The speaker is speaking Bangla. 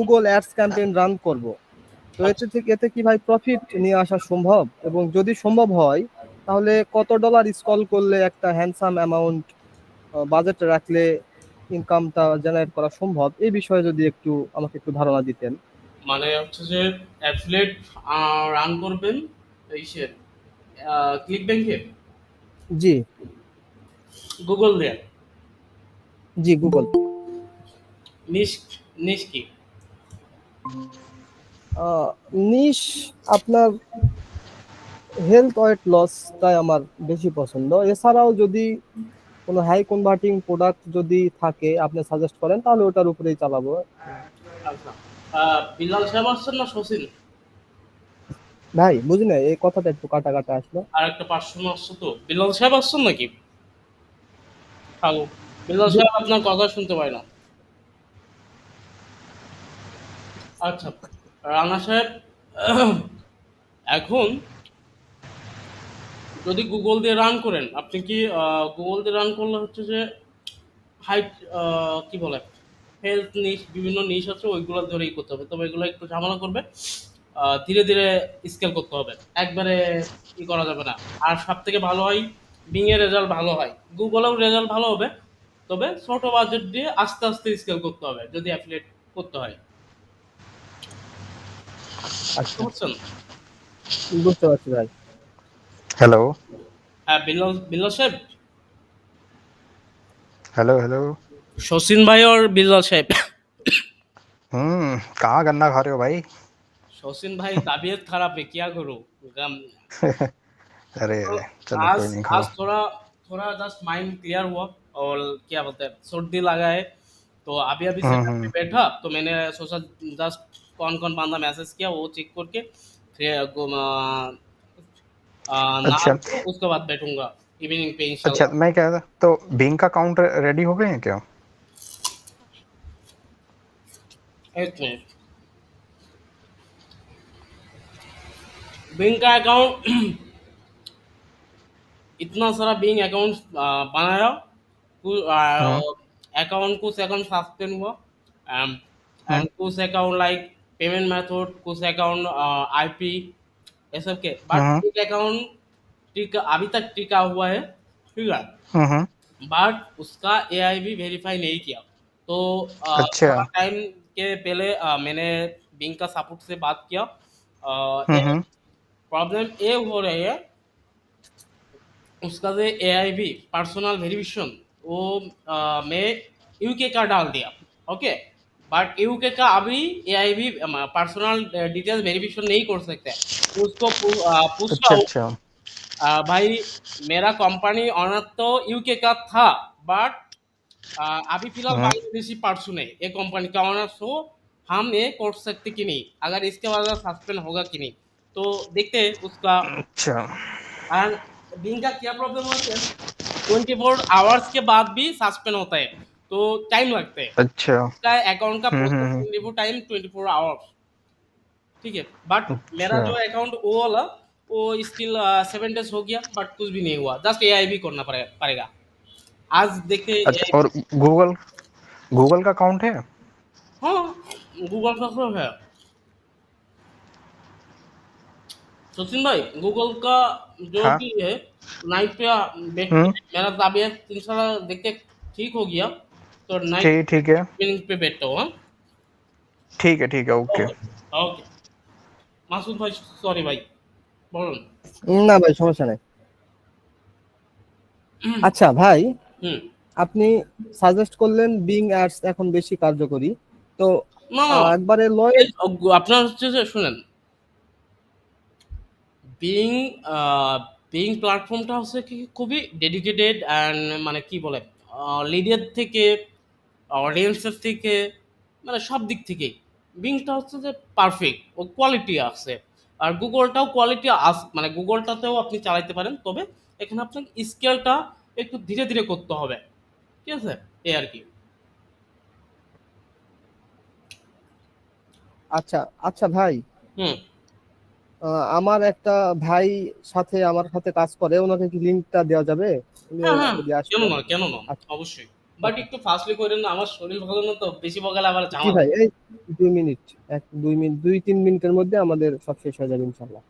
গুগল অ্যাডস ক্যাম্পেইন রান করব, তো এতে কি ভাই প্রফিট নিয়ে আসা সম্ভব? এবং যদি সম্ভব হয় তাহলে কত ডলার স্কল করলে একটা হ্যান্ডসাম অ্যামাউন্ট বাজেট রাখলে ইনকামটা জেনারেট করা সম্ভব? এই বিষয়ে যদি আমাকে একটু ধারণা দিতেন। মানে হচ্ছে যে অ্যাফিলিয়েট রান করবেন ইসের ক্লিক ব্যাংকে, জি। গুগল দিয়ে। জি, গুগল। নিশ নিশ কি? নিশ আপনার হেলথ ওয়েট লসটাই আমার বেশি পছন্দ। এছাড়াও যদি কোনো হাই কনভার্টিং প্রোডাক্ট যদি থাকে আপনি সাজেস্ট করেন তাহলে ওটার উপরেই চালাবো। আচ্ছা, বিল্লাল সাহেব আসছেন না শচীন? ভাই বুঝি না, এই কথাটা একটু কাটা কাটা আসলো। আর একটা পার্সন আসছে, তো বিল্লাল সাহেব আসছেন নাকি? হ্যালো, বিল্লাল জি। সাহেব আপনার কথা শুনতে পায় না। আচ্ছা, রানা সাহেব, এখন যদি গুগল দিয়ে রান করেন, আপনি কি গুগল দিয়ে রান করলে হচ্ছে যে হাইট, কি বলে, হেলথ নিশ, বিভিন্ন নিশ আছে, ওইগুলো ধরেই করতে হবে, তবে এগুলো একটু ঝামেলা করবে। ধীরে ধীরে স্কেল করতে হবে, একবারে ই করা যাবে না। আর সব থেকে ভালো হয় বিং এর রেজাল্ট ভালো হয়, গুগলেও রেজাল্ট ভালো হবে, তবে ছোট বাজেট দিয়ে আস্তে আস্তে স্কেল করতে হবে যদি অ্যাফিলিয়েট করতে হয়। বুঝতে আচ্ছা, পারছেন? বুঝতে পারছি ভাই। हेलो। হ্যাঁ, বিল্লাল বিল্লাল সাহেব, हेलो हेलो। শচীন ভাই और বিল্লাল সাহেব। कहाँ गन्ना खा रहे हो भाई? शौसीन भाई तबीयत खराब है, क्या करूं? गम। अरे तो चलो आज कोई नहीं, खाओ। आज थोड़ा थोड़ा जस्ट माइंड क्लियर हुआ, और क्या बोलते हैं, सर्दी लगा है, तो अभी अभी सेटअप पे हम्म। बैठा, तो मैंने सोचा जस्ट कौन कौन बंदा मैसेज किया वो चेक करके फिर नहा अच्छा के उसके बाद बैठूंगा इवनिंग पे अच्छा, इंशाल्लाह। मैं कह रहा था तो बिंग का अकाउंट रेडी हो गए हैं क्या? एक मिनट, बिंग का अकाउंट, इतना सारा बिंग अकाउंट बनाया, हम्म अकाउंट कुछ अकाउंट सस्पेंड हुआ, हम्म एंड कुछ अकाउंट लाइक पेमेंट मेथड, कुछ अकाउंट आईपी, ये सब के, हम्म बट एक अकाउंट टिका अभी तक टिका हुआ है, ठीक है, हम्म। बट उसका एआई भी वेरीफाई नहीं किया। तो अच्छा। थोड़ा टाइम के पहले मैंने बिंग का सपोर्ट से बात किया। हम्म। प्रॉब्लम ये हो रही है, उसका जो एआई भी पर्सनल वेरिफिकेशन, वो मैं यूके का डाल दिया, ओके, बट यूके का अभी एआई भी पर्सनल डिटेल्स वेरिफिकेशन नहीं कर सकते। तो उसको पूछा अच्छा हूँ, अच्छा। भाई मेरा कंपनी ऑनर तो यूके का था, बट अभी फिलहाल हम्म। बांग्लादेशी पर्सन है ये कंपनी का ऑनर, सो हम ये कर सकते कि नहीं, अगर इसके बाद सस्पेंड होगा कि नहीं, तो देखते हैं उसका। अच्छा और बिंग का क्या प्रॉब्लम होता है, 24 आवर्स के बाद भी सस्पेंड होता है, तो टाइम लगता है अच्छा। उसका अकाउंट का हम्म। प्रोसेसिंग रिव्यू टाइम 24 आवर्स, ठीक है, बट मेरा अच्छा जो अकाउंट वो वाला, वो स्टिल 7 डेज हो गया, बट कुछ भी नहीं हुआ, जस्ट एआई भी करना पड़ेगा। आज देखते अच्छा, AI। और गूगल गूगल का अकाउंट है? हाँ, गूगल का तो है। सचिन भाई, गूगल का जो हाँ। भी है, नाइट पे बैठ के हम्म। मेरा तबीयत इंशाल्लाह देख के ठीक हो गया, तो नाइट ठीक ठीक है। इवनिंग पे बैठता हूँ, हाँ। ठीक है, ओके। ओके, ओके, মাসুদ ভাই, সরি ভাই, বলুন। না ভাই, সমস্যা নাই। আচ্ছা ভাই, হুম। আপনি সাজেস্ট করলেন বিং অ্যাডস এখন বেশি কার্যকরী। তো না না, একবারে লয়েল। আপনার হচ্ছে যে শুনেন, বিং বিং প্ল্যাটফর্মটা হচ্ছে কি খুবই ডেডিকেটেড অ্যান্ড মানে কি বলে, লিডের থেকে, অডিয়েন্সের থেকে, মানে সব দিক থেকেই বিংটা হচ্ছে যে পারফেক্ট, ও কোয়ালিটি আছে। আর গুগলটাও কোয়ালিটি মানে গুগলটাতেও আপনি চালাইতে পারেন, তবে এখানে আপনাকে স্কেলটা একটু ধীরে ধীরে করতে হবে, ঠিক আছে, এই আর কি। আচ্ছা আচ্ছা ভাই, হুম। আমার একটা ভাই আমার সাথে কাজ করে, ওনাকে কি লিঙ্কটা দেওয়া যাবে? উনি হ্যাঁ হ্যাঁ, যদি কেন আসতো। না, কেন না, আচ্ছা, অবশ্যই। বাট একটু ফাস্টলি করেন না, আমার শরীর ভালো না তো, বেশি বকালে আবার জি ঝামেলা। ভাই, এই 2 মিনিট, 2-3 মিনিটের মধ্যে আমাদের সব শেষ হয়ে যাবে ইনশাল্লাহ।